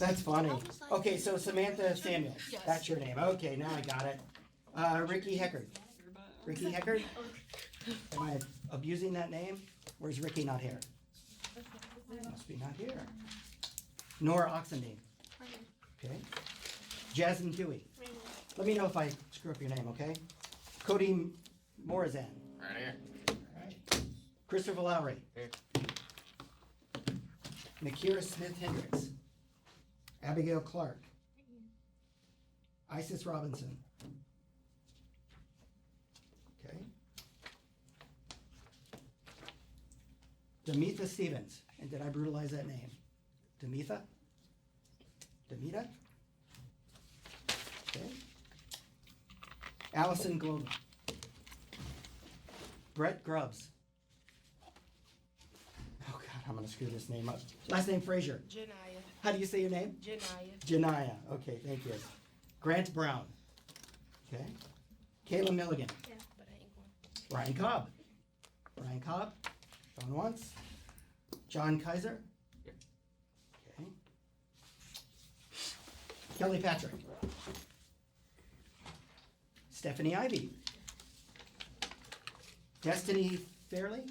That's funny. Okay, so Samantha Samuels, that's your name. Okay, now I got it. Ricky Heckard. Ricky Heckard? Am I abusing that name? Or is Ricky not here? Must be not here. Nora Oxendine. Okay. Jasmine Dewey. Let me know if I screw up your name, okay? Cody Morazan. Right here. All right. Christopher Lowry. Here. Nakira Smith Hendricks. Abigail Clark. Isis Robinson. Okay. Demetha Stevens. And did I brutalize that name? Demetha? Demita? Okay. Allison Glover. Brett Grubbs. Oh God, I'm gonna screw this name up. Last name Frazier. Janaya. How do you say your name? Janaya. Janaya. Okay, thank you. Grant Brown. Okay. Kayla Milligan. Yeah, but I ain't going. Ryan Cobb. Ryan Cobb. Going once. John Kaiser. Okay. Kelly Patrick. Stephanie Ivy. Destiny Fairley.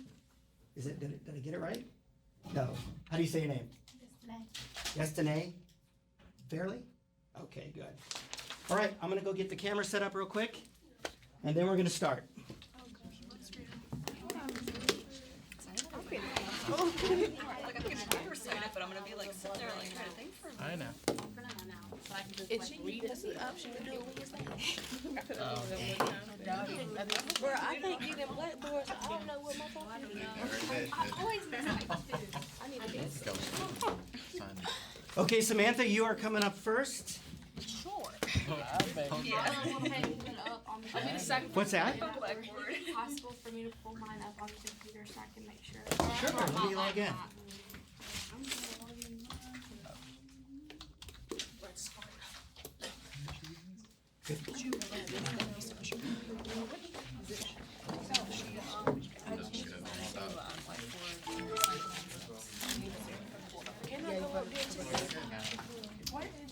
Is it? Did I get it right? No. How do you say your name? Destiny Fairley? Okay, good. All right, I'm gonna go get the camera set up real quick, and then we're gonna start. But I'm gonna be like sitting there like trying to think for a minute. I know. It's read as the option to do it when you say Bro, I can't get in blackboards. I don't know what my phone is. I always miss I need to Okay, Samantha, you are coming up first. Sure. What's that? Blackboard. Is it possible for me to pull mine up on the computer so I can make sure? Sure, let me log in.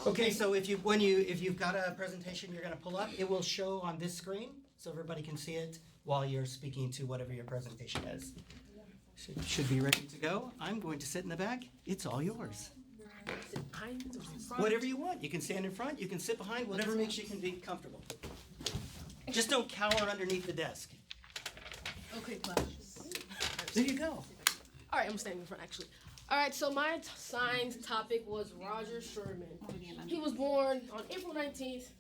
Okay, so if you've got a presentation you're gonna pull up, it will show on this screen, so everybody can see it while you're speaking to whatever your presentation is. Should be ready to go. I'm going to sit in the back. It's all yours. Whatever you want. You can stand in front, you can sit behind, whatever makes you can be comfortable. Just don't cower underneath the desk. Okay, class. There you go. All right, I'm standing in front actually. All right, so my science topic was Roger Sherman. He was born on April 19th,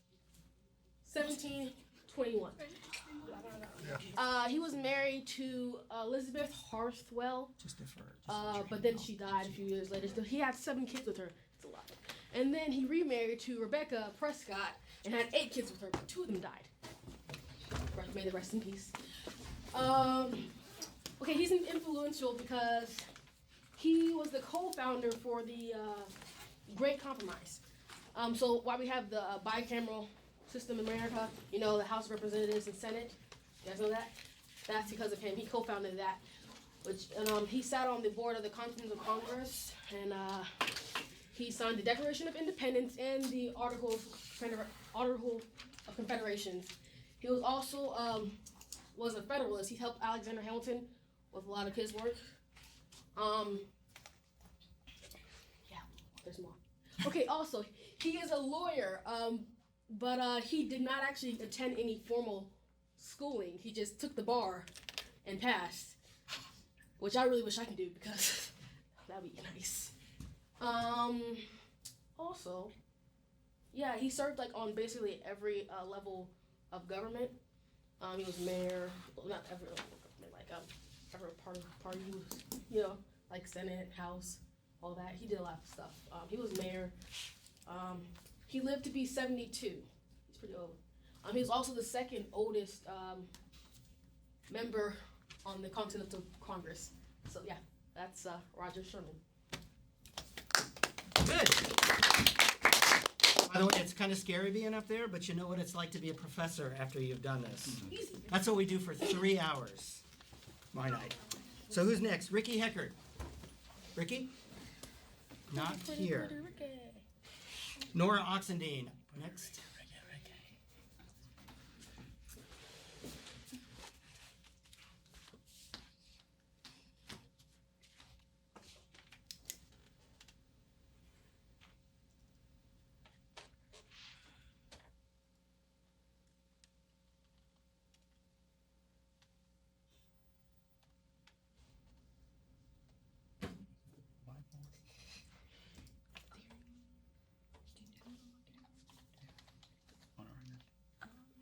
1721. He was married to Elizabeth Harthwell, Just defer. but then she died a few years later. So he had 7 kids with her. It's a lot. And then he remarried to Rebecca Prescott and had 8 kids with her, but 2 of them died. May they rest in peace. Okay, he's influential because he was the co-founder for the Great Compromise. So while we have the bicameral system in America, you know, the House of Representatives and Senate, you guys know that? That's because of him. He co-founded that. He sat on the board of the Continental Congress, and he signed the Declaration of Independence and the Articles of Confederation. He was also was a Federalist. He helped Alexander Hamilton with a lot of his work. Yeah, there's more. Okay, also, he is a lawyer, but he did not actually attend any formal schooling. He just took the bar and passed, which I really wish I could do because that'd be nice. Also, yeah, he served like on basically every level of government. He was mayor, well, not every level of government, like every party he was, you know, like Senate, House, all that. He did a lot of stuff. He was mayor. He lived to be 72. He's pretty old. He was also the second oldest member on the Continental Congress. So yeah, that's Roger Sherman. Good. By the way, it's kind of scary being up there, but you know what it's like to be a professor after you've done this. Easy. That's what we do for 3 hours. My night. So who's next? Ricky Heckard. Ricky? Not here. Nora Oxendine, next.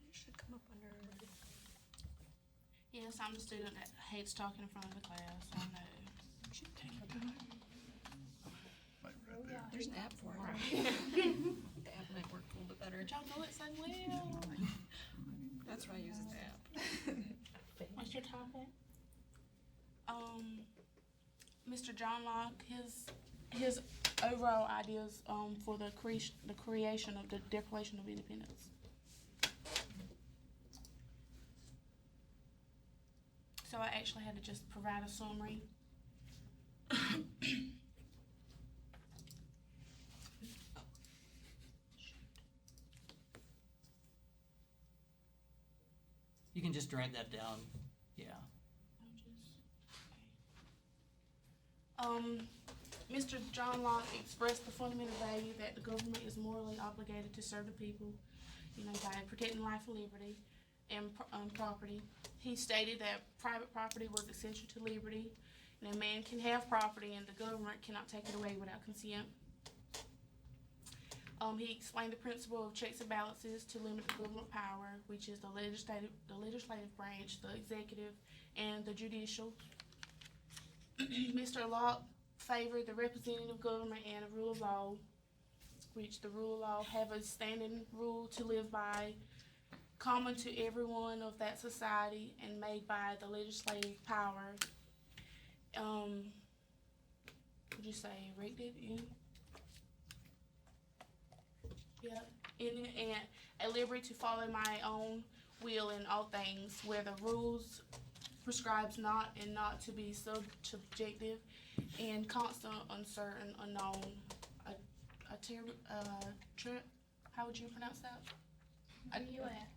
It should come up under. Yes, I'm the student that hates talking in front of the class. I know. There's an app for it. The app might work a little bit better. But y'all know it so well. That's why I use the app. What's your topic? Mr. John Locke, his overall ideas for the creation of the Declaration of Independence. So I actually had to just provide a summary. You can just drag that down. Yeah. Mr. John Locke expressed the fundamental value that the government is morally obligated to serve the people, by protecting life and liberty and property. He stated that private property was essential to liberty, and a man can have property and the government cannot take it away without consent. He explained the principle of checks and balances to limit the government power, which is the legislative branch, the executive, and the judicial. Mr. Locke favored the representative government and a rule of law, which the rule of law have a standing rule to live by, common to everyone of that society, and made by the legislative power. Would you say erected in? Yeah, and a liberty to follow my own will in all things, where the rules prescribes not and not to be subjective and constant, uncertain, unknown. How would you pronounce that? Where you at?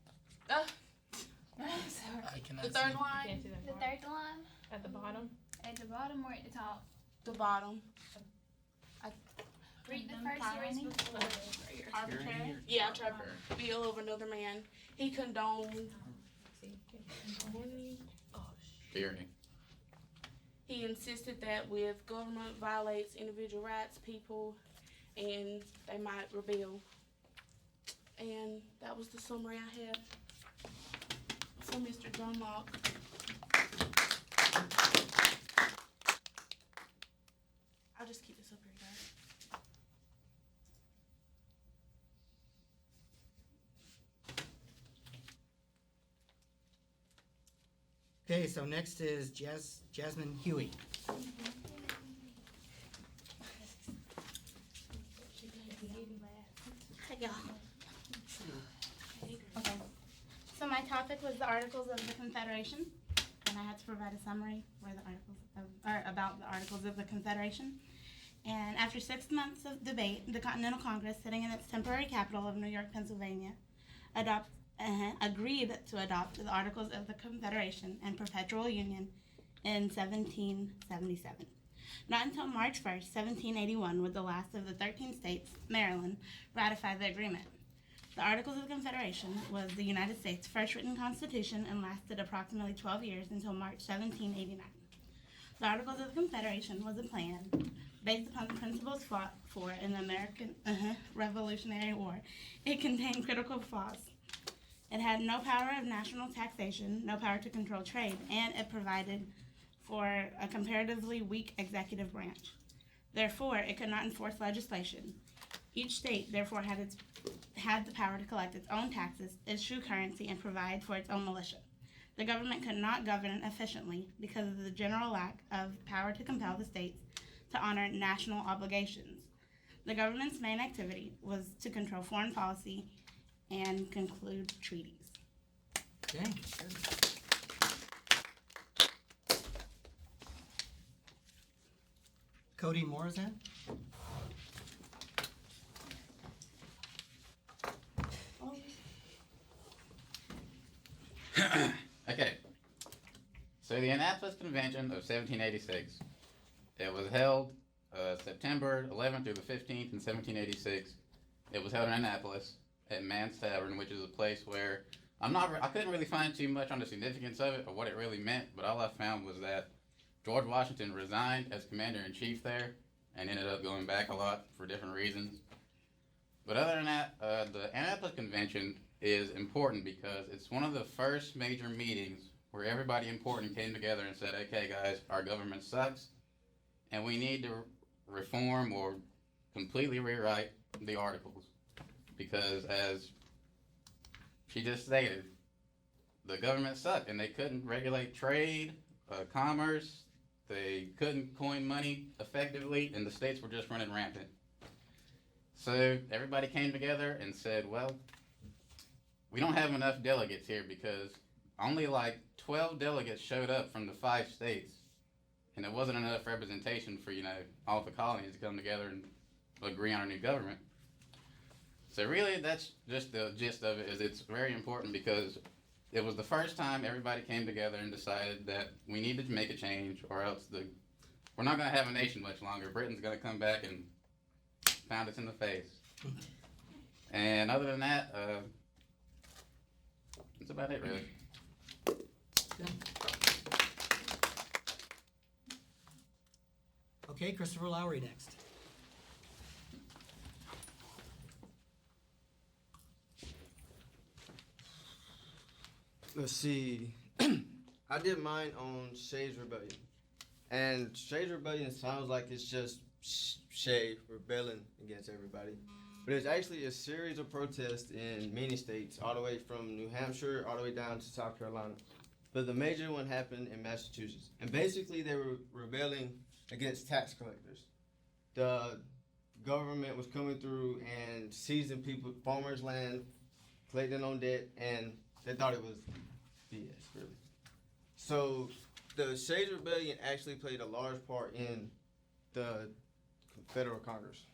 The third line? The third line? At the bottom? At the bottom or at the top? The bottom. Read the first words before. Arbitrary? Yeah, I tried to will of another man. He condoned. Tyranny. He insisted that with government violates individual rights, people, and they might rebel. And that was the summary I had for Mr. John Locke. I'll just keep this up here, guys. Okay, so next is Jasmine Huey. Yeah. Okay. So my topic was the Articles of the Confederation, and I had to provide a summary about the Articles of the Confederation. And after 6 months of debate, the Continental Congress, sitting in its temporary capital of New York, Pennsylvania, agreed to adopt the Articles of the Confederation and Perpetual Union in 1777. Not until March 1st, 1781, would the last of the 13 states, Maryland, ratify the agreement. The Articles of the Confederation was the United States' first written constitution and lasted approximately 12 years until March 1789. The Articles of the Confederation was a plan based upon the principles fought for in the American Revolutionary War. It contained critical flaws. It had no power of national taxation, no power to control trade, and it provided for a comparatively weak executive branch. Therefore, it could not enforce legislation. Each state, therefore, had the power to collect its own taxes, issue currency, and provide for its own militia. The government could not govern efficiently because of the general lack of power to compel the states to honor national obligations. The government's main activity was to control foreign policy and conclude treaties. Okay. Cody Morazan. Okay. So the Annapolis Convention of 1786, it was held September 11th through the 15th in 1786. It was held in Annapolis at Man's Tavern, which is a place where I couldn't really find too much on the significance of it or what it really meant, but all I found was that George Washington resigned as commander-in-chief there and ended up going back a lot for different reasons. But other than that, the Annapolis Convention is important because it's one of the first major meetings where everybody important came together and said, okay guys, our government sucks and we need to reform or completely rewrite the Articles. Because as she just stated, the government sucked and they couldn't regulate trade, commerce, they couldn't coin money effectively, and the states were just running rampant. So everybody came together and said, well, we don't have enough delegates here because only like 12 delegates showed up from the 5 states, and it wasn't enough representation for, all the colonies to come together and agree on a new government. So really, that's just the gist of it, is it's very important because it was the first time everybody came together and decided that we needed to make a change or else we're not going to have a nation much longer. Britain's going to come back and pound us in the face. And other than that, that's about it, really. Okay, Christopher Lowry next. Let's see. I did mine on Shay's Rebellion. And Shay's Rebellion sounds like it's just Shay rebelling against everybody. But it's actually a series of protests in many states, all the way from New Hampshire all the way down to South Carolina. But the major one happened in Massachusetts. And basically they were rebelling against tax collectors. The government was coming through and seizing farmers' land, collecting on debt, and they thought it was BS, really. So the Shades Rebellion actually played a large part in the Federal Congress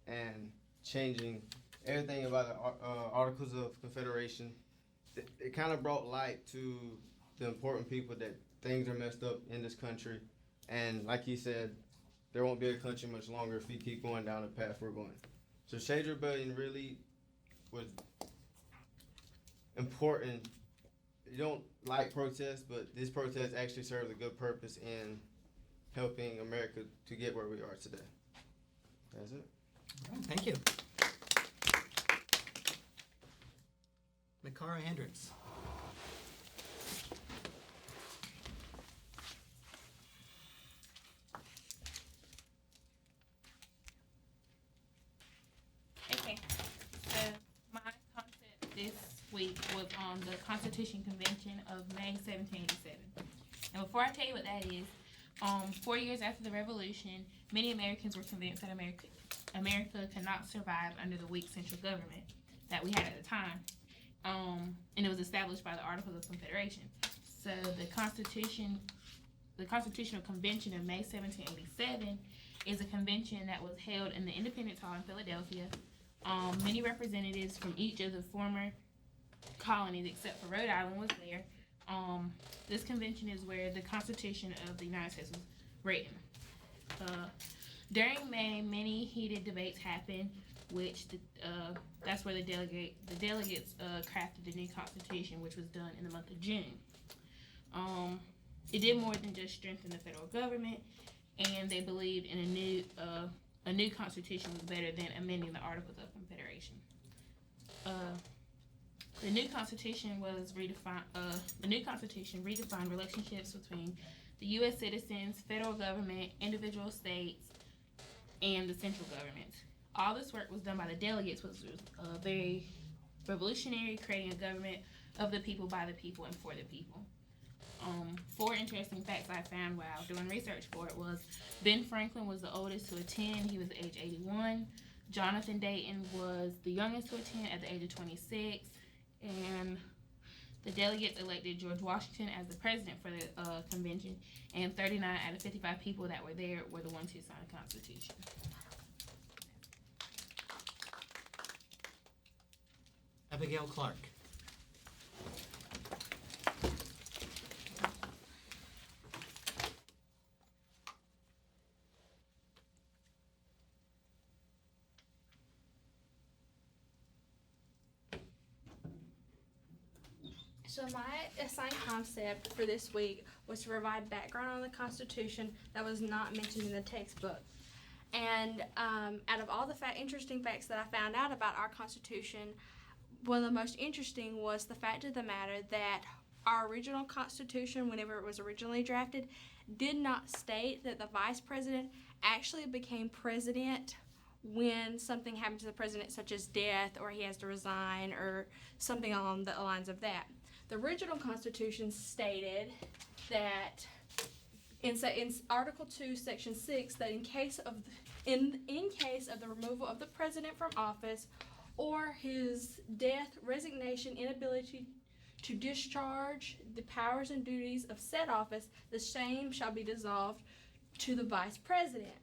and changing everything about the Articles of Confederation. It kind of brought light to the important people that things are messed up in this country. And like he said, there won't be a country much longer if we keep going down the path we're going. So Shades Rebellion really was important. You don't like protests, but this protest actually serves a good purpose in helping America to get where we are today. That's it. All right, thank you. Makara Hendricks. Okay, so my concept this week was on the Constitution Convention of May 1787. And before I tell you what that is, 4 years after the Revolution, many Americans were convinced that America could not survive under the weak central government that we had at the time. And it was established by the Articles of Confederation. So the Constitutional Convention of May 1787 is a convention that was held in the Independence Hall in Philadelphia. Many representatives from each of the former colonies, except for Rhode Island, was there. This convention is where the Constitution of the United States was written. During May, many heated debates happened, which that's where the delegates crafted the new Constitution, which was done in the month of June. It did more than just strengthen the federal government, and they believed in a new Constitution was better than amending the Articles of Confederation. The new Constitution redefined relationships between the U.S. citizens, federal government, individual states, and the central government. All this work was done by the delegates, which was very revolutionary, creating a government of the people, by the people, and for the people. 4 interesting facts I found while doing research for it was Ben Franklin was the oldest to attend. He was age 81. Jonathan Dayton was the youngest to attend at the age of 26. And the delegates elected George Washington as the president for the convention, and 39 out of 55 people that were there were the ones who signed the Constitution. Abigail Clark. So my assigned concept for this week was to provide background on the Constitution that was not mentioned in the textbook. And out of all the interesting facts that I found out about our Constitution, one of the most interesting was the fact of the matter that our original Constitution, whenever it was originally drafted, did not state that the Vice President actually became President when something happened to the President, such as death, or he has to resign, or something along the lines of that. The original Constitution stated that in Article 2, Section 6, that in case of the removal of the President from office, or his death, resignation, inability to discharge the powers and duties of said office, the same shall be dissolved to the Vice President.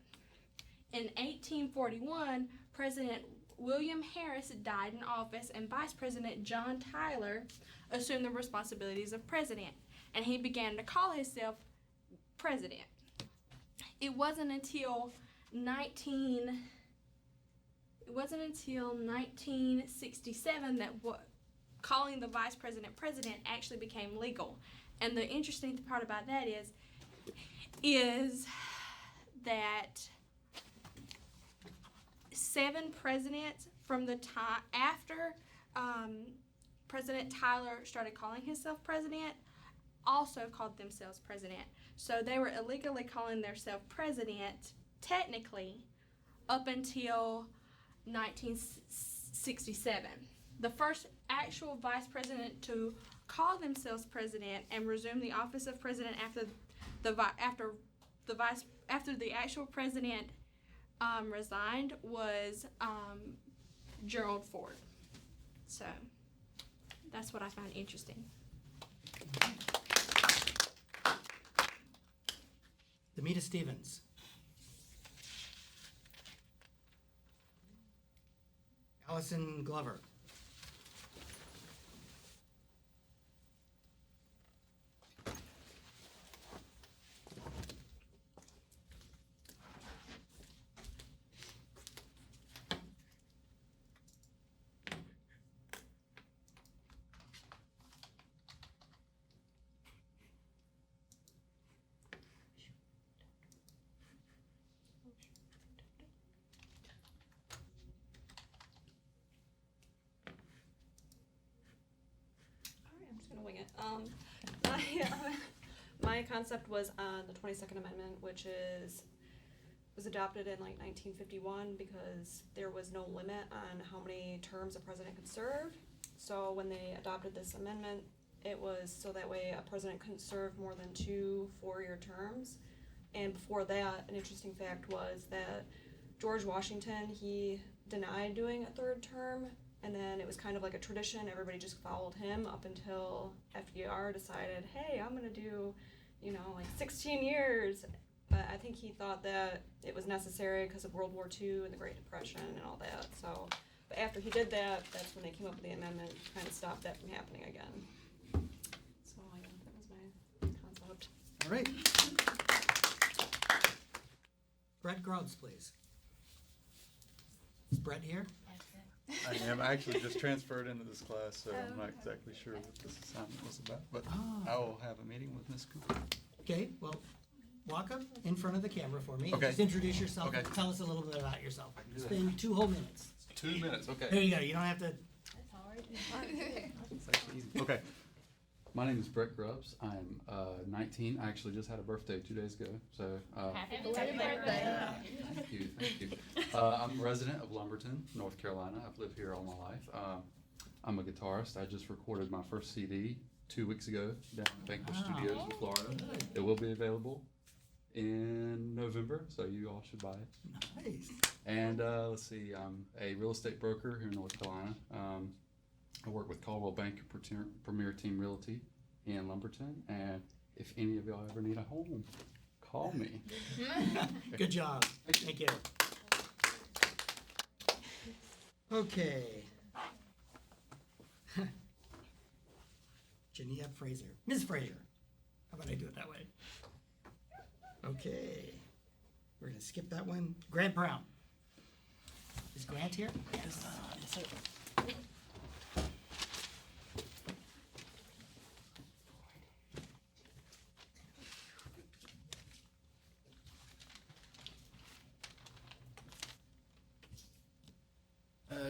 In 1841, President William Harris died in office, and Vice President John Tyler assumed the responsibilities of President, and he began to call himself President. It wasn't until 1967 that calling the Vice President President actually became legal. And the interesting part about that is that 7 presidents from the time after President Tyler started calling himself president also called themselves president. So they were illegally calling themselves president technically up until 1967. The first actual vice president to call themselves president and resume the office of president after the actual president resigned was Gerald Ford. So that's what I find interesting. Demita Stevens. Allison Glover. My concept was on the 22nd Amendment, which was adopted in like 1951 because there was no limit on how many terms a president could serve. So when they adopted this amendment, it was so that way a president couldn't serve more than 2 4-year terms. And before that, an interesting fact was that George Washington, he denied doing a 3rd term. And then it was kind of like a tradition. Everybody just followed him up until FDR decided, hey, I'm going to do, like 16 years. But I think he thought that it was necessary because of World War II and the Great Depression and all that. So, but after he did that, that's when they came up with the amendment to kind of stop that from happening again. So, that was my concept. All right. Brett Grubbs, please. Is Brett here? I am. I actually just transferred into this class, so I'm not exactly sure what this assignment was about, but I will have a meeting with Ms. Cooper. Okay, well, walk up in front of the camera for me. Okay. Just introduce yourself. Okay. Tell us a little bit about yourself. Spend 2 whole minutes. 2 minutes, okay. There you go. You don't have to. That's hard. It's actually easy. Okay. My name is Brett Grubbs. I'm 19. I actually just had a birthday 2 days ago. So Happy birthday. Thank you. I'm a resident of Lumberton, North Carolina. I've lived here all my life. I'm a guitarist. I just recorded my first CD 2 weeks ago down at Vanquish Studios in Florida. It will be available in November, so you all should buy it. Nice. And let's see, I'm a real estate broker here in North Carolina. I work with Caldwell Banker Premier Team Realty in Lumberton, and if any of y'all ever need a home, call me. Good job. Thank you. Okay. Jania Fraser. Ms. Fraser. How about I do it that way? Okay. We're going to skip that one. Grant Brown. Is Grant here? Yes. Yes, sir.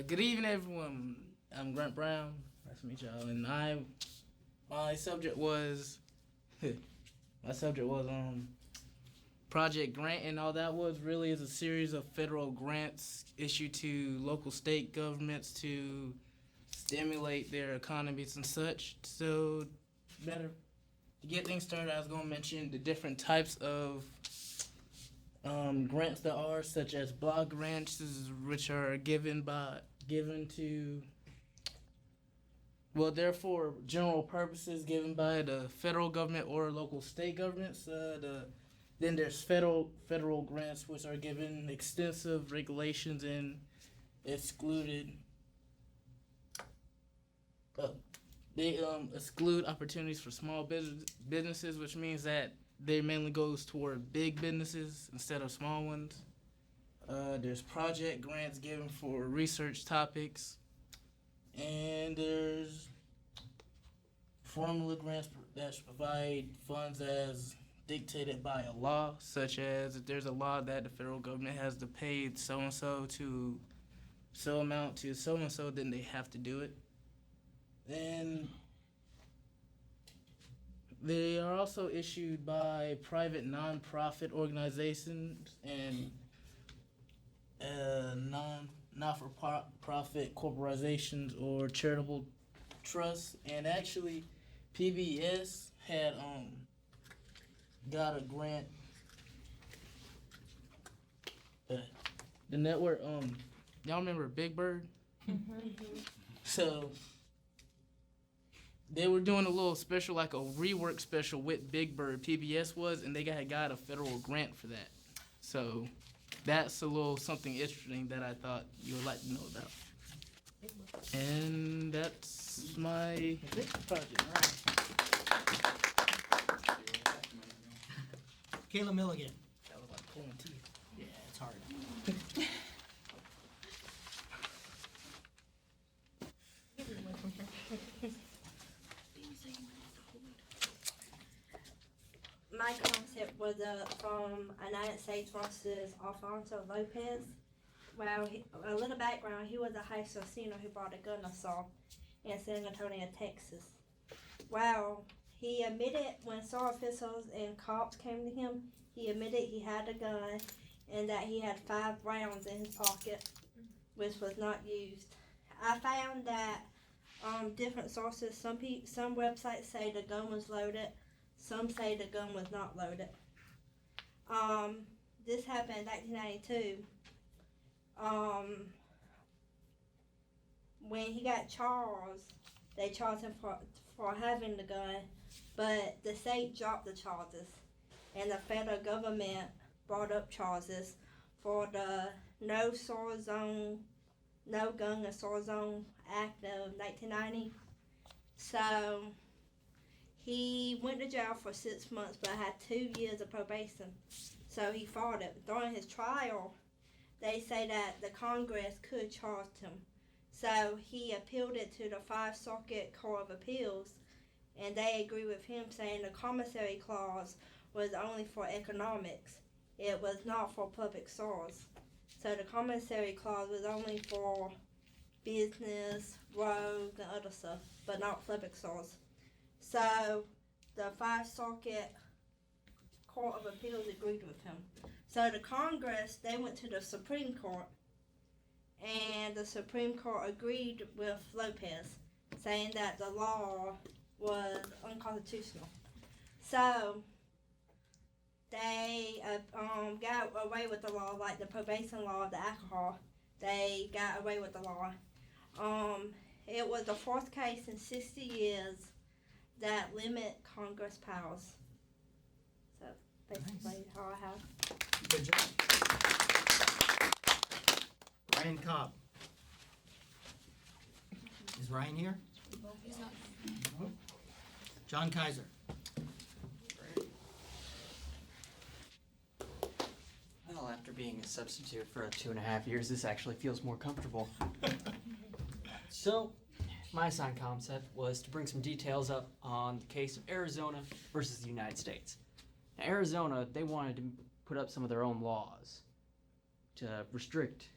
Good evening, everyone. I'm Grant Brown. Nice to meet y'all. And my subject was, Project Grant, and all that was really is a series of federal grants issued to local state governments to stimulate their economies and such. So, better to get things started, I was going to mention the different types of grants there are, such as block grants, which are given to, well, they're for general purposes given by the federal government or local state governments. Then there's federal grants, which are given extensive regulations and excluded. They exclude opportunities for small businesses, which means that they mainly goes toward big businesses instead of small ones. There's project grants given for research topics, and there's formula grants that provide funds as dictated by a law, such as if there's a law that the federal government has to pay so-and-so to so amount to so-and-so, then they have to do it. Then they are also issued by private non-profit organizations and not-for-profit corporations or charitable trusts. And actually, PBS had got a grant. The network, y'all remember Big Bird? So they were doing a little special, like a rework special with Big Bird, PBS was, and they got a federal grant for that. So that's a little something interesting that I thought you would like to know about. And that's my project. Kayla Milligan. That was like pulling teeth. Yeah, it's hard. My concept was from United States versus Alfonso Lopez. Well, a little background, he was a high school senior who brought a gun assault in San Antonio, Texas. Well, he admitted when SAR officials and cops came to him, he admitted he had a gun and that he had 5 rounds in his pocket, which was not used. I found that different sources, some websites say the gun was loaded, some say the gun was not loaded. This happened in 1992. When he got charged, they charged him for having the gun, but the state dropped the charges, and the federal government brought up charges for the No Gun or SAR Zone Act of 1990. So he went to jail for 6 months, but had 2 years of probation. So he fought it. During his trial, they say that the Congress could charge him. So he appealed it to the 5th Circuit Court of Appeals, and they agree with him, saying the commissary clause was only for economics. It was not for public SARs. So the commissary clause was only for business, roads, and other stuff, but not public SARs. So the 5th Circuit Court of Appeals agreed with him. So the Congress, they went to the Supreme Court, and the Supreme Court agreed with Lopez, saying that the law was unconstitutional. So they got away with the law, like the probation law of the alcohol. They got away with the law. It was the 4th case in 60 years that limit Congress powers. So basically, all I have. Good job. Ryan Cobb. Is Ryan here? He's not. John Kaiser. Well, after being a substitute for 2.5 years, this actually feels more comfortable. So, my assigned concept was to bring some details up on the case of Arizona versus the United States. Now, Arizona, they wanted to put up some of their own laws to restrict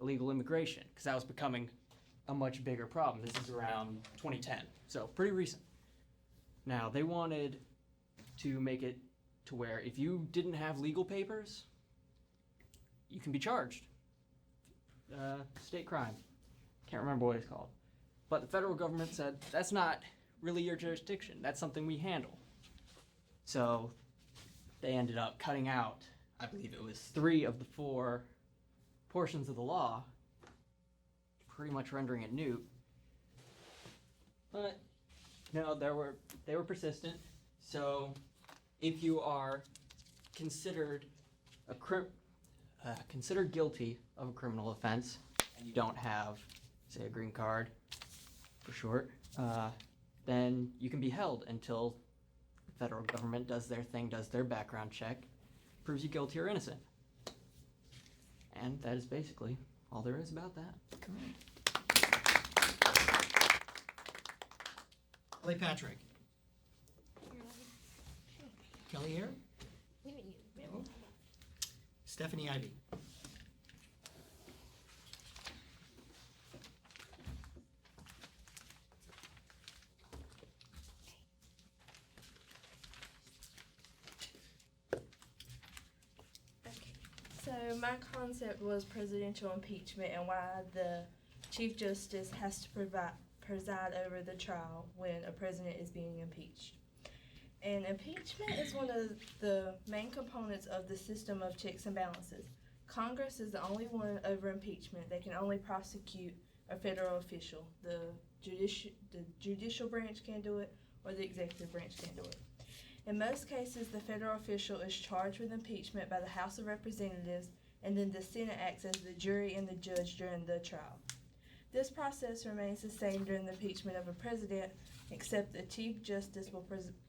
illegal immigration, because that was becoming a much bigger problem. This is around 2010, so pretty recent. Now, they wanted to make it to where if you didn't have legal papers, you can be charged. State crime. Can't remember what it's called. But the federal government said, that's not really your jurisdiction. That's something we handle. So they ended up cutting out, I believe it was 3 of the 4 portions of the law, pretty much rendering it moot. But no, they were persistent. So if you are considered considered guilty of a criminal offense and you don't have, say, a green card for short, then you can be held until the federal government does their thing, does their background check, proves you guilty or innocent. And that is basically all there is about that. Kelly Patrick. Kelly here? Stephanie Ivy. So my concept was presidential impeachment and why the Chief Justice has to preside over the trial when a president is being impeached. And impeachment is one of the main components of the system of checks and balances. Congress is the only one over impeachment. They can only prosecute a federal official. The judicial branch can't do it, or the executive branch can't do it. In most cases, the federal official is charged with impeachment by the House of Representatives, and then the Senate acts as the jury and the judge during the trial. This process remains the same during the impeachment of a president, except the Chief Justice will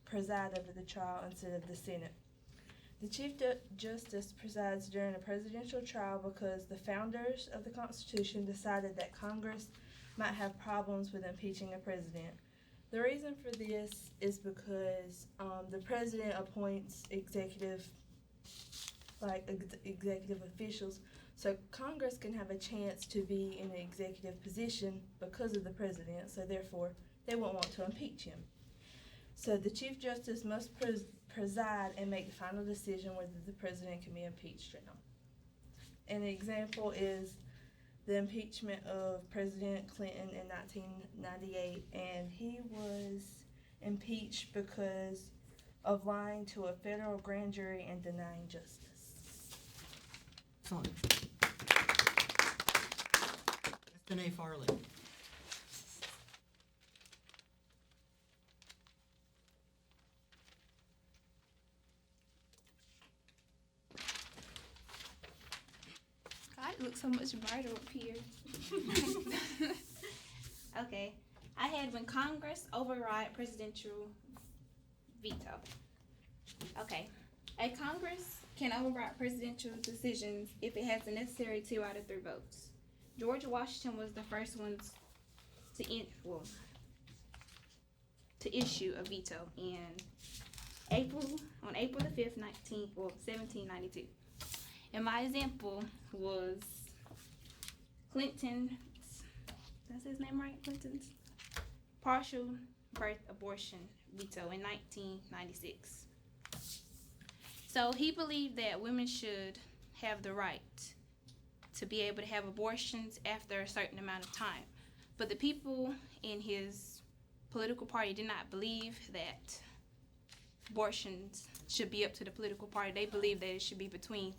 preside over the trial instead of the Senate. The Chief Justice presides during a presidential trial because the founders of the Constitution decided that Congress might have problems with impeaching a president. The reason for this is because the president appoints executive officials, so Congress can have a chance to be in an executive position because of the president, so therefore they won't want to impeach him. So the Chief Justice must preside and make the final decision whether the president can be impeached or not. An example is the impeachment of President Clinton in 1998, and he was impeached because of lying to a federal grand jury and denying justice. Excellent. Destiny Farley. God, it looks so much brighter up here. Okay. I had when Congress override presidential veto. Okay. A Congress can override presidential decisions if it has the necessary 2 out of 3 votes. George Washington was the first one to issue a veto on April the 5th, 1792. And my example was Clinton's, that's his name right? Clinton's partial birth abortion veto in 1996. So he believed that women should have the right to be able to have abortions after a certain amount of time. But the people in his political party did not believe that abortions should be up to the political party. They believed that it should be between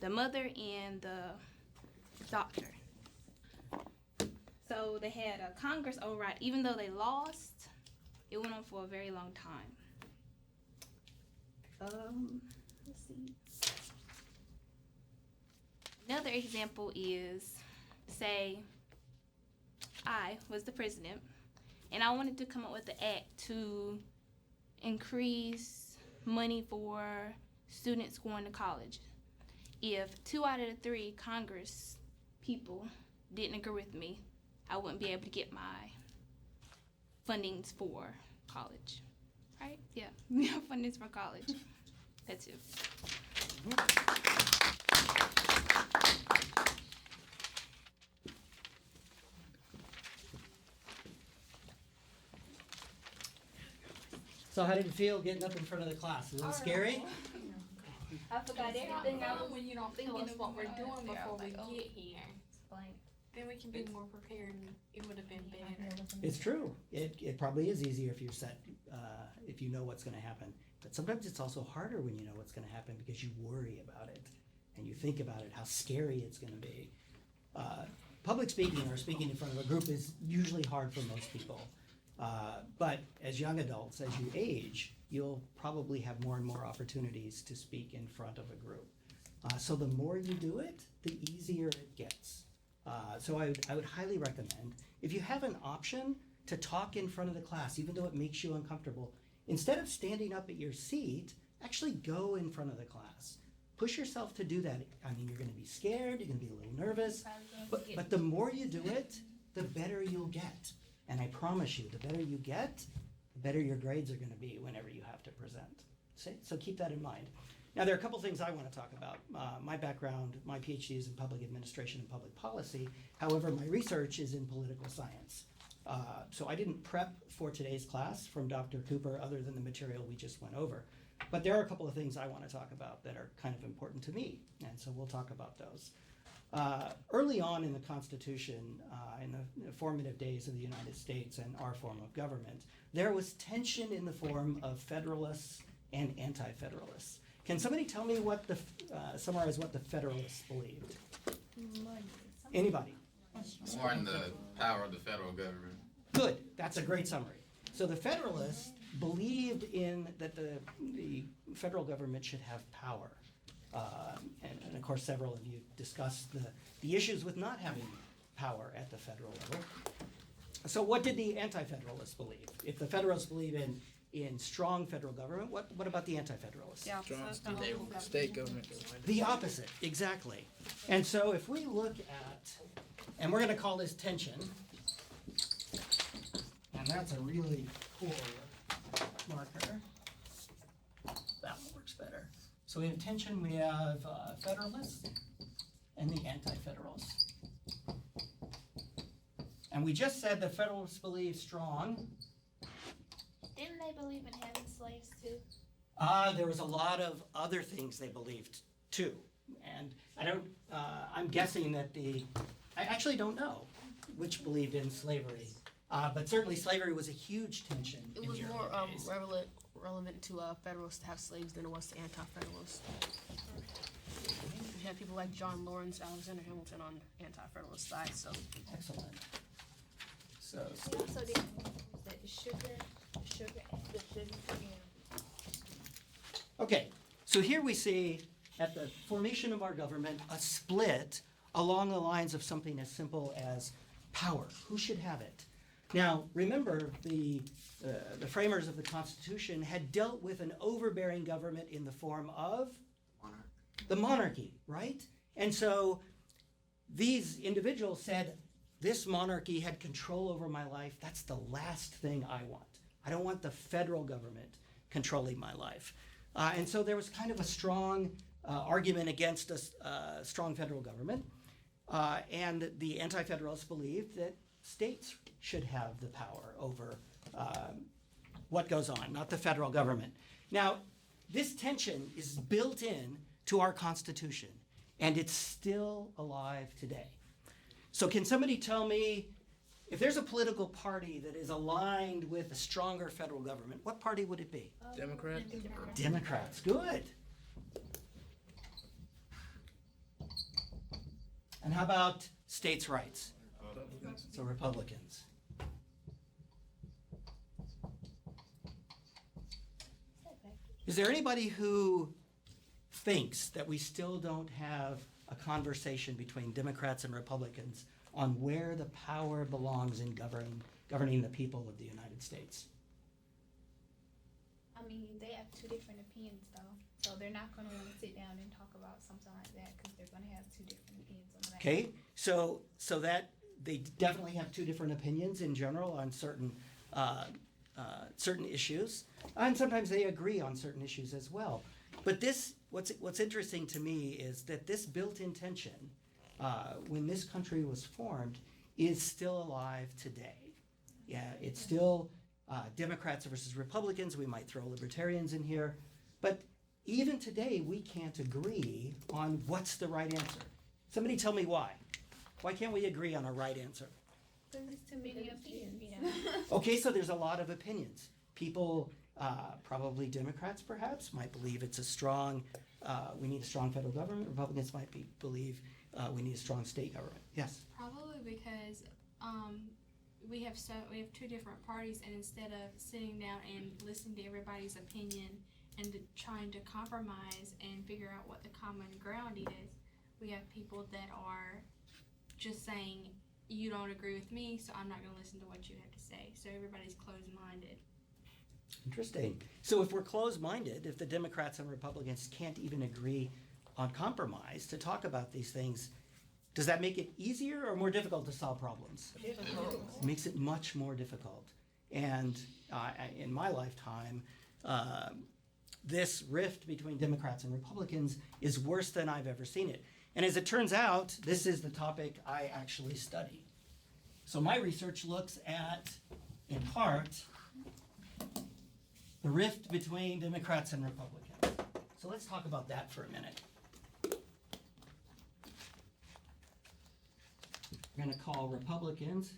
the mother and the doctor. So they had a Congress override. Even though they lost, it went on for a very long time. Let's see. Another example is, say, I was the president, and I wanted to come up with an act to increase money for students going to college. If 2 out of the 3 Congress people didn't agree with me, I wouldn't be able to get my fundings for college. Right? Yeah, fundings for college. That's it. So how did it feel getting up in front of the class? A little scary? I forgot everything I was when you don't thinking tell us of what we're going doing out there. I before was we like, oh, get here. blank. Then we can be more prepared and it would have been better. It's true. It probably is easier if you're set, if you know what's going to happen. But sometimes it's also harder when you know what's going to happen because you worry about it and you think about it, how scary it's going to be. Public speaking or speaking in front of a group is usually hard for most people. But as young adults, as you age, you'll probably have more and more opportunities to speak in front of a group. So the more you do it, the easier it gets. So I would highly recommend, if you have an option to talk in front of the class, even though it makes you uncomfortable, instead of standing up at your seat, actually go in front of the class. Push yourself to do that. I mean, you're going to be scared, you're going to be a little nervous, but the more you do it, the better you'll get. And I promise you, the better you get, the better your grades are going to be whenever you have to present. So keep that in mind. Now, there are a couple things I want to talk about. My background, my PhD is in public administration and public policy. However, my research is in political science. So I didn't prep for today's class from Dr. Cooper other than the material we just went over. But there are a couple of things I want to talk about that are kind of important to me, and so we'll talk about those. Early on in the Constitution, in the formative days of the United States and our form of government, there was tension in the form of Federalists and Anti-Federalists. Can somebody tell me summarize what the Federalists believed? Anybody? More in the power of the federal government. Good, that's a great summary. So the Federalists believed in that the federal government should have power. And of course, several of you discussed the issues with not having power at the federal level. So what did the Anti-Federalists believe? If the Federalists believe in strong federal government, what about the Anti-Federalists? State government. The opposite, exactly. And so if we look at, and we're going to call this tension, and that's a really cool marker. That one works better. So we have tension, we have Federalists and the Anti-Federalists. And we just said the Federalists believe strong. Didn't they believe in having slaves too? There was a lot of other things they believed too. And I'm guessing that I actually don't know which believed in slavery. But certainly slavery was a huge tension. It was more relevant to Federalists to have slaves than it was to Anti-Federalists. You had people like John Lawrence, Alexander Hamilton on Anti-Federalist side. So excellent. So We also didn't that the sugar. okay, so here we see at the formation of our government a split along the lines of something as simple as power. Who should have it? Now, remember, the framers of the Constitution had dealt with an overbearing government in the form of the monarchy, right? And so these individuals said, this monarchy had control over my life. That's the last thing I want. I don't want the federal government controlling my life. And so there was kind of a strong argument against a strong federal government. And the Anti-Federalists believed that states should have the power over what goes on, not the federal government. Now, this tension is built in to our Constitution, and it's still alive today. So can somebody tell me, if there's a political party that is aligned with a stronger federal government, what party would it be? Democrats. Democrats, good. And how about states' rights? So Republicans. Is there anybody who thinks that we still don't have a conversation between Democrats and Republicans on where the power belongs in governing the people of the United States? I mean, they have two different opinions though, so they're not going to want to sit down and talk about something like that because they're going to have two different opinions on that. Okay, so that they definitely have two different opinions in general on certain issues, and sometimes they agree on certain issues as well. But what's interesting to me is that this built-in tension, when this country was formed, is still alive today. Yeah, it's still Democrats versus Republicans. We might throw libertarians in here. But even today, we can't agree on what's the right answer. Somebody tell me why. Why can't we agree on a right answer? There's too many opinions. Okay, so there's a lot of opinions. People, probably Democrats perhaps, might believe it's a strong, we need a strong federal government. Republicans might believe we need a strong state government. Yes? Probably because we have two different parties, and instead of sitting down and listening to everybody's opinion and trying to compromise and figure out what the common ground is, we have people that are just saying, you don't agree with me, so I'm not going to listen to what you have to say. So everybody's closed-minded. Interesting. So if we're closed-minded, if the Democrats and Republicans can't even agree on compromise to talk about these things, does that make it easier or more difficult to solve problems? Difficult. It makes it much more difficult. And in my lifetime, this rift between Democrats and Republicans is worse than I've ever seen it. And as it turns out, this is the topic I actually study. So my research looks at, in part, the rift between Democrats and Republicans. So let's talk about that for a minute. We're going to call Republicans.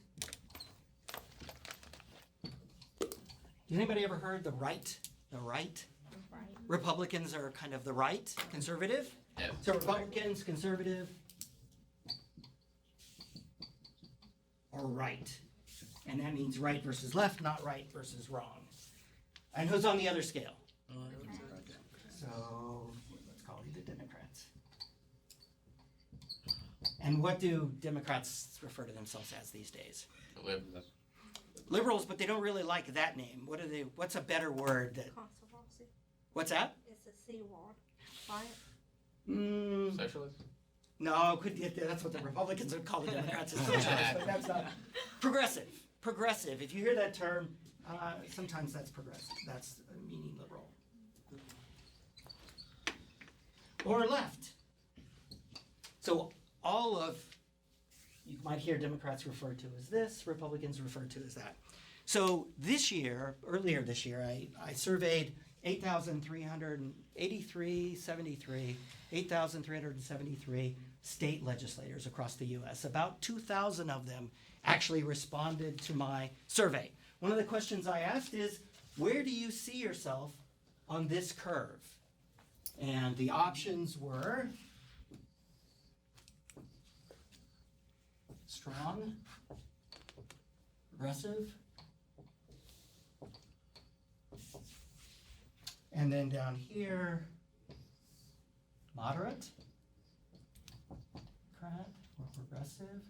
Has anybody ever heard the right? The right? Republicans are kind of the right, conservative. Yeah. So Republicans, conservative, or right. And that means right versus left, not right versus wrong. And who's on the other scale? So let's call you the Democrats. And what do Democrats refer to themselves as these days? Liberals. Liberals, but they don't really like that name. What's a better word? Controversy. What's that? It's a C word. Right? Socialist? No, that's what the Republicans would call the Democrats as socialists, but that's not. Progressive. Progressive. If you hear that term, sometimes that's progressive. That's meaning liberal. Or left. So you might hear Democrats referred to as this, Republicans referred to as that. So earlier this year, I surveyed 8,373 state legislators across the U.S. About 2,000 of them actually responded to my survey. One of the questions I asked is, where do you see yourself on this curve? And the options were strong, progressive, and then down here, moderate, Democrat, or progressive.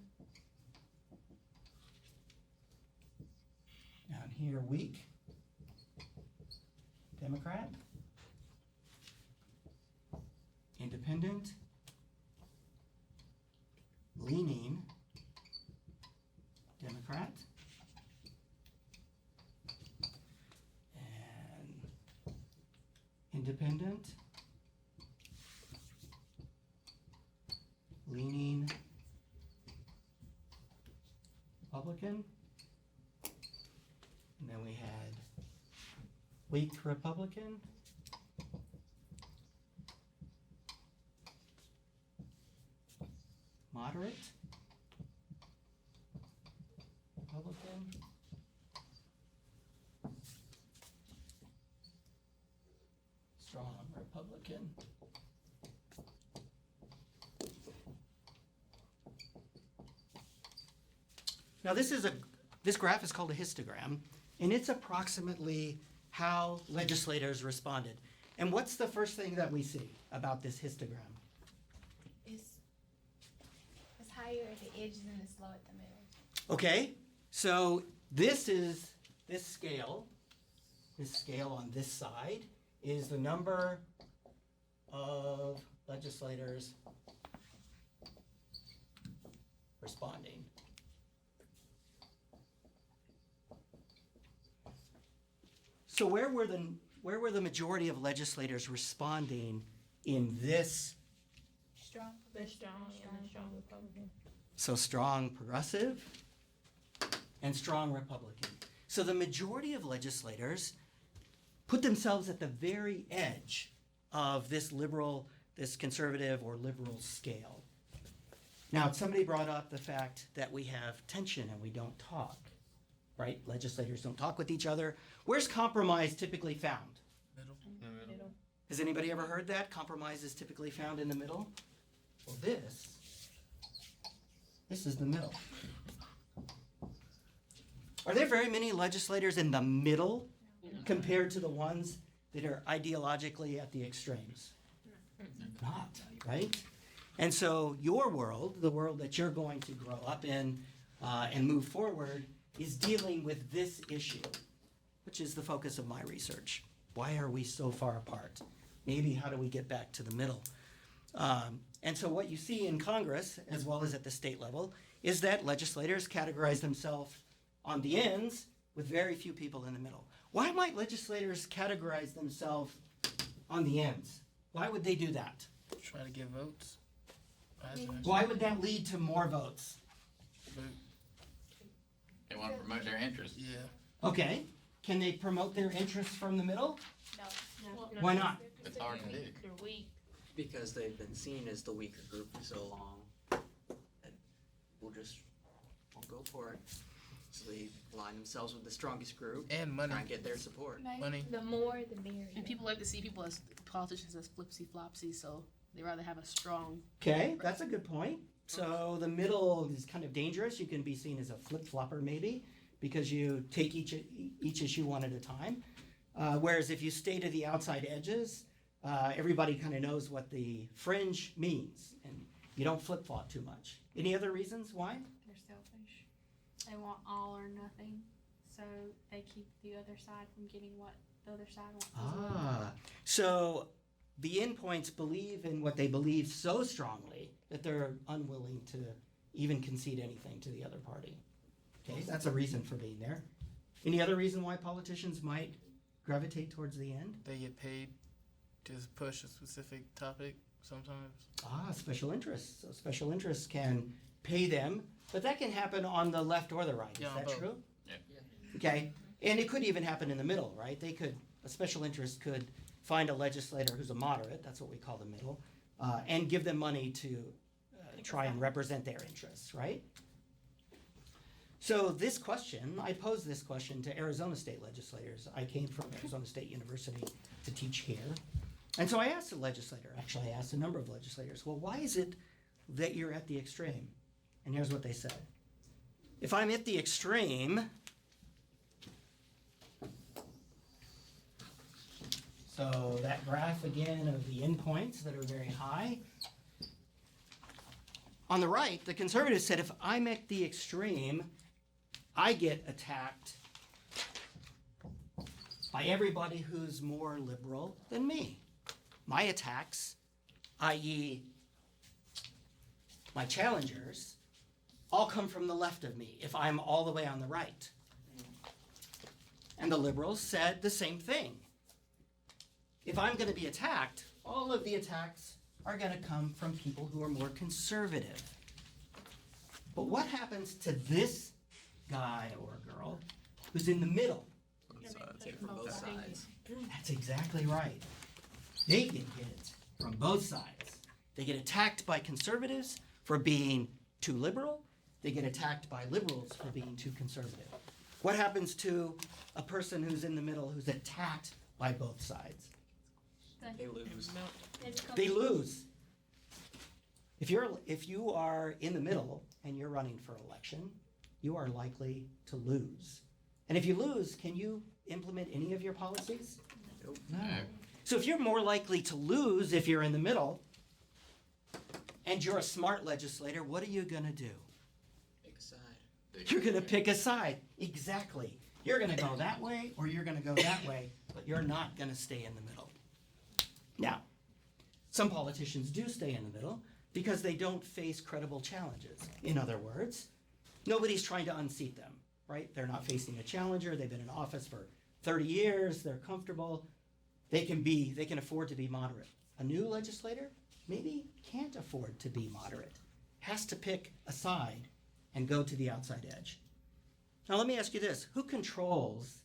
Down here, weak, Democrat, independent, leaning, Democrat, and independent, leaning, Republican, and then we had weak Republican, moderate Republican, strong Republican, now this graph is called a histogram, and it's approximately how legislators responded. And what's the first thing that we see about this histogram? It's higher at the edges and it's low at the middle. Okay, so this scale on this side is the number of legislators responding. So where were the majority of legislators responding in this? Strong So strong progressive and strong Republican. So the majority of legislators put themselves at the very edge of this liberal, this conservative or liberal scale. Now, somebody brought up the fact that we have tension and we don't talk, right? Legislators don't talk with each other. Where's compromise typically found? Middle. Has anybody ever heard that? Compromise is typically found in the middle? Well, this is the middle. Are there very many legislators in the middle compared to the ones that are ideologically at the extremes? Not, right? And so your world, the world that you're going to grow up in and move forward, is dealing with this issue, which is the focus of my research. Why are we so far apart? Maybe how do we get back to the middle? And so what you see in Congress, as well as at the state level, is that legislators categorize themselves on the ends with very few people in the middle. Why might legislators categorize themselves on the ends? Why would they do that? Try to get votes. Why would that lead to more votes? They want to promote their interests. Yeah. Okay, can they promote their interests from the middle? No. Why not? It's hard to do. They're weak. Because they've been seen as the weaker group for so long, that we'll just won't go for it. So they align themselves with the strongest group And money. try and get their support. Money. The more, the merrier. And people like to see people as politicians as flipsy flopsy, so they rather have a strong. Okay, that's a good point. So the middle is kind of dangerous. You can be seen as a flip-flopper maybe, because you take each issue one at a time. Whereas if you stay to the outside edges, everybody kind of knows what the fringe means, and you don't flip-flop too much. Any other reasons why? They're selfish. They want all or nothing, so they keep the other side from getting what the other side wants as well. Ah, so the endpoints believe in what they believe so strongly that they're unwilling to even concede anything to the other party. Okay, that's a reason for being there. Any other reason why politicians might gravitate towards the end? They get paid to push a specific topic sometimes. Ah, special interests. So special interests can pay them, but that can happen on the left or the right. Yeah, Is that both. true? Yeah. Okay, and it could even happen in the middle, right? A special interest could find a legislator who's a moderate, that's what we call the middle, and give them money to try and represent their interests, right? So this question, I posed this question to Arizona State legislators. I came from Arizona State University to teach here. And so I asked a legislator, actually I asked a number of legislators, well, why is it that you're at the extreme? And here's what they said. If I'm at the extreme, so that graph again of the endpoints that are very high. On the right, the conservatives said if I'm at the extreme, I get attacked by everybody who's more liberal than me. My attacks, i.e. my challengers, all come from the left of me if I'm all the way on the right. And the liberals said the same thing. If I'm going to be attacked, all of the attacks are going to come from people who are more conservative. But what happens to this guy or girl who's in the middle? From both sides. That's exactly right. They get hit from both sides. They get attacked by conservatives for being too liberal. They get attacked by liberals for being too conservative. What happens to a person who's in the middle who's attacked by both sides? They lose. They lose. If you are in the middle and you're running for election, you are likely to lose. And if you lose, can you implement any of your policies? Nope. No. So if you're more likely to lose if you're in the middle, and you're a smart legislator, what are you gonna do? Pick a side. You're gonna pick a side. Exactly. You're gonna go that way or you're gonna go that way, but you're not gonna stay in the middle. Now, some politicians do stay in the middle because they don't face credible challenges. In other words, nobody's trying to unseat them, right? They're not facing a challenger. They've been in office for 30 years. They're comfortable. They can afford to be moderate. A new legislator maybe can't afford to be moderate. Has to pick a side and go to the outside edge. Now let me ask you this. Who controls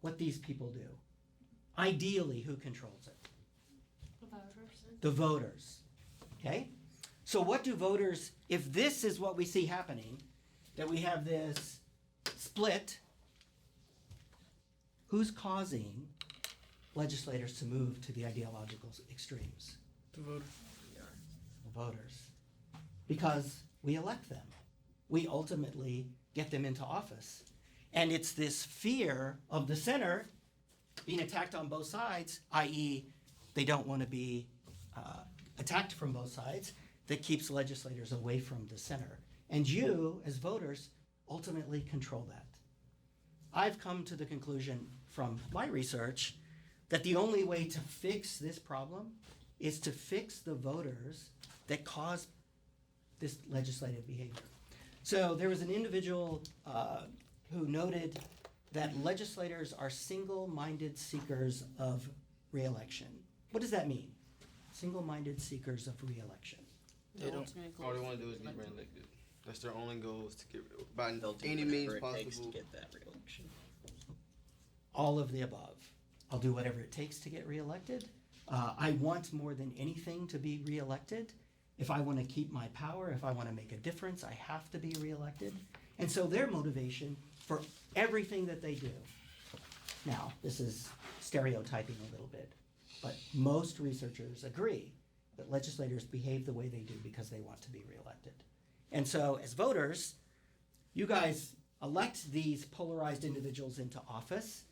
what these people do? Ideally, who controls it? The voters. Okay? So what do voters, if this is what we see happening, that we have this split, who's causing legislators to move to the ideological extremes? The voters. The voters. Because we elect them. We ultimately get them into office. And it's this fear of the center being attacked on both sides, i.e., they don't want to be attacked from both sides, that keeps legislators away from the center. And you, as voters, ultimately control that. I've come to the conclusion from my research that the only way to fix this problem is to fix the voters that cause this legislative behavior. So there was an individual who noted that legislators are single-minded seekers of re-election. What does that mean? Single-minded seekers of re-election. They don't. All they want to do is get reelected. That's their only goal, is to get by any means possible. To get that re-election. All of the above. I'll do whatever it takes to get reelected. I want more than anything to be reelected. If I want to keep my power, if I want to make a difference, I have to be reelected. And so their motivation for everything that they do. Now, this is stereotyping a little bit, but most researchers agree that legislators behave the way they do because they want to be reelected. And so as voters, you guys elect these polarized individuals into office,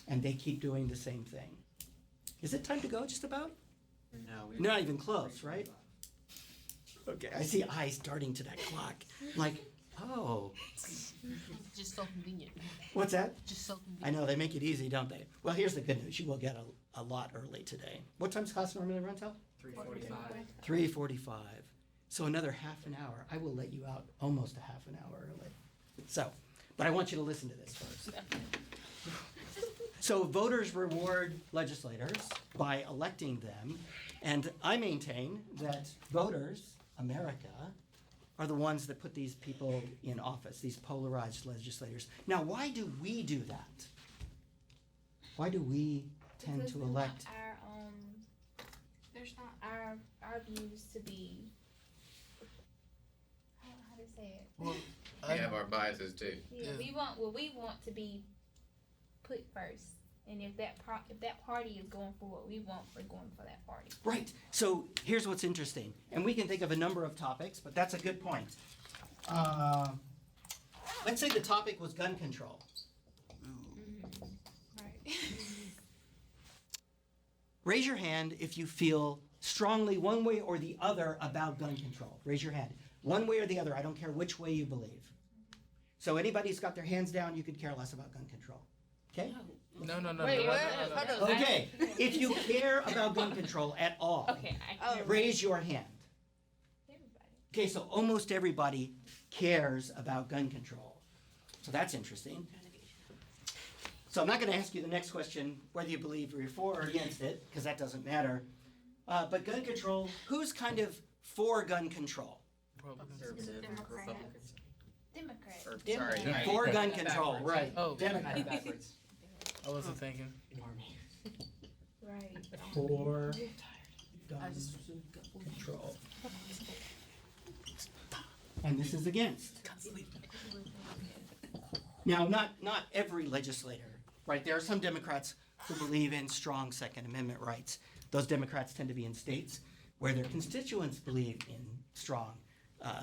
and they keep doing the same thing. Is it time to go just about? No, Not even close, right? Okay, I see eyes darting to that clock. I'm like, oh. Just so convenient. What's that? Just so I know, they make it easy, don't they? Well, here's the good news. You will get a lot early today. What time's class normally run till? 3:45. 3:45. So another half an hour. I will let you out almost a half an hour early. So, but I want you to listen to this first. So voters reward legislators by electing them, and I maintain that voters, America, are the ones that put these people in office, these polarized legislators. Now, why do we do that? Why do we tend Because to we want elect? there's not our views to be, how to say it? Well, We have our biases too. Yeah, we want what we want to be put first. And if that party is going for what we want, we're going for that party. Right. So here's what's interesting, and we can think of a number of topics, but that's a good point. Let's say the topic was gun control. Right. Raise your hand if you feel strongly one way or the other about gun control. Raise your hand. One way or the other. I don't care which way you believe. So anybody who's got their hands down, you could care less about gun control. Okay? No. Wait, no, what? no. Hold on. Okay. If you care about gun control at all, Okay, I can. raise your hand. Everybody. Okay, so almost everybody cares about gun control. So that's interesting. So I'm not going to ask you the next question whether you believe you're for or against it, because that doesn't matter. But gun control, who's kind of for gun control? Democrat. Sorry. For gun control, right. Oh. Democrat. Backwards. I wasn't thinking. Right. For gun control. And this is against. Now, not every legislator, right? There are some Democrats who believe in strong Second Amendment rights. Those Democrats tend to be in states where their constituents believe in strong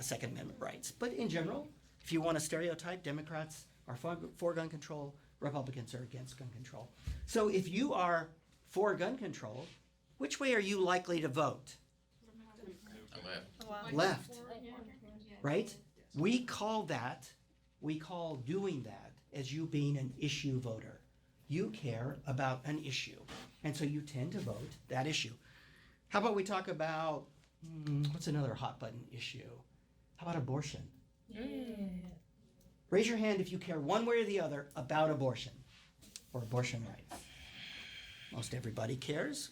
Second Amendment rights. But in general, if you want to stereotype, Democrats are for gun control, Republicans are against gun control. So if you are for gun control, which way are you likely to vote? Left. Right? We call doing that as you being an issue voter. You care about an issue, and so you tend to vote that issue. How about we talk about, what's another hot button issue? How about abortion? Yeah. Raise your hand if you care one way or the other about abortion or abortion rights. Most everybody cares.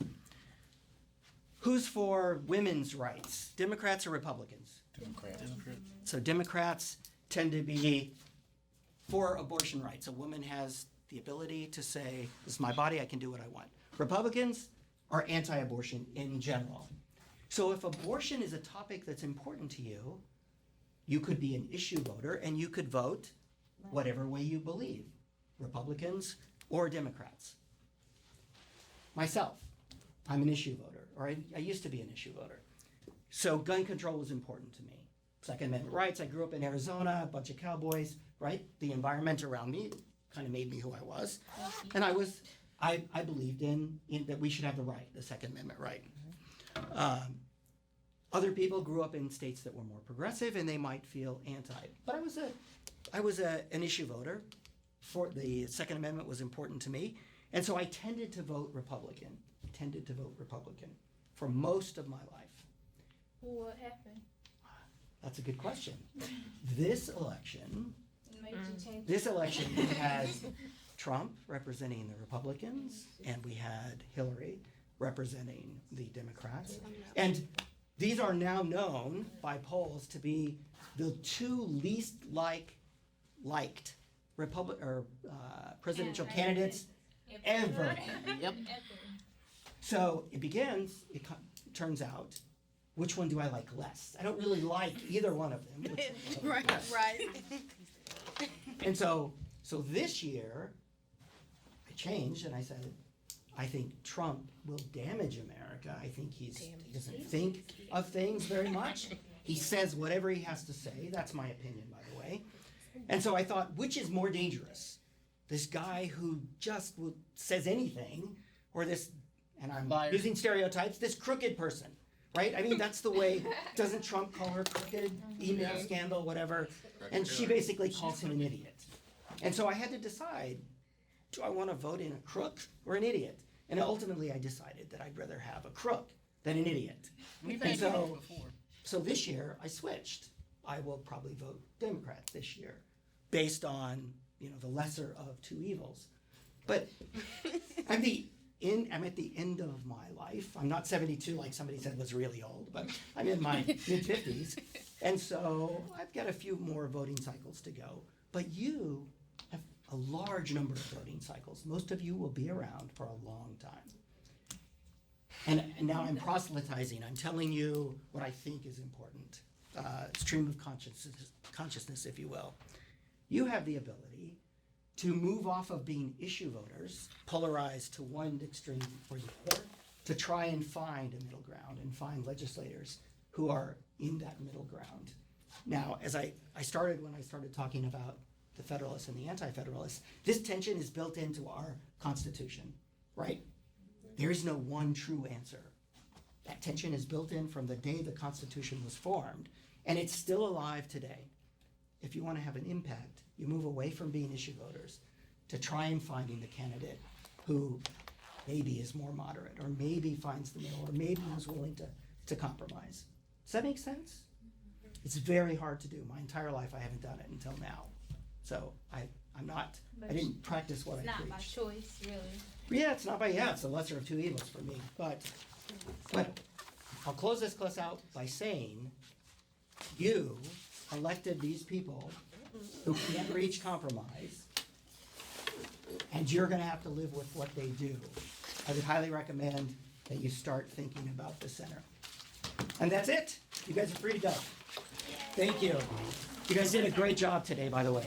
Who's for women's rights? Democrats or Republicans? Democrat. So Democrats tend to be for abortion rights. A woman has the ability to say, this is my body, I can do what I want. Republicans are anti-abortion in general. So if abortion is a topic that's important to you, you could be an issue voter and you could vote whatever way you believe, Republicans or Democrats. Myself, I'm an issue voter, or I used to be an issue voter. So gun control was important to me. Second Amendment rights, I grew up in Arizona, a bunch of cowboys, right? The environment around me kind of made me who I was. And I believed in that we should have the right, the Second Amendment right. Other people grew up in states that were more progressive and they might feel anti. But I was an issue voter. For the Second Amendment was important to me. And so I tended to vote Republican. For most of my life. What happened? That's a good question. This election Made you change we had Trump representing the Republicans, and we had Hillary representing the Democrats. And these are now known by polls to be the two least liked presidential candidates ever. Yep. So it turns out, which one do I like less? I don't really like either one of them. Right. And so this year, I changed and I said, I think Trump will damage America. I think he doesn't think of things very much. He says whatever he has to say. That's my opinion, by the way. And so I thought, which is more dangerous? This guy who just says anything, or this, and I'm using stereotypes, this crooked person, right? I mean, that's the way, doesn't Trump call her crooked, email scandal, whatever? And she basically calls him an idiot. And so I had to decide, do I want to vote in a crook or an idiot? And ultimately I decided that I'd rather have a crook than an idiot. And so this year I switched. I will probably vote Democrat this year based on, the lesser of two evils. But I'm at the end of my life. I'm not 72 like somebody said was really old, but I'm in my mid-50s. And so I've got a few more voting cycles to go. But you have a large number of voting cycles. Most of you will be around for a long time. And now I'm proselytizing. I'm telling you what I think is important. Stream of consciousness, if you will. You have the ability to move off of being issue voters, polarized to one extreme or the other, to try and find a middle ground and find legislators who are in that middle ground. Now, as when I started talking about the Federalists and the Anti-Federalists, this tension is built into our Constitution, right? There is no one true answer. That tension is built in from the day the Constitution was formed, and it's still alive today. If you want to have an impact, you move away from being issue voters to try and finding the candidate who maybe is more moderate, or maybe finds the middle, or maybe is willing to compromise. Does that make sense? It's very hard to do. My entire life I haven't done it until now. So I didn't practice what I preach. It's not by choice, really. Yeah, it's the lesser of two evils for me. But I'll close this class out by saying, you elected these people who can't reach compromise, and you're going to have to live with what they do. I would highly recommend that you start thinking about the center. And that's it. You guys are free to go. Thank you. You guys did a great job today, by the way.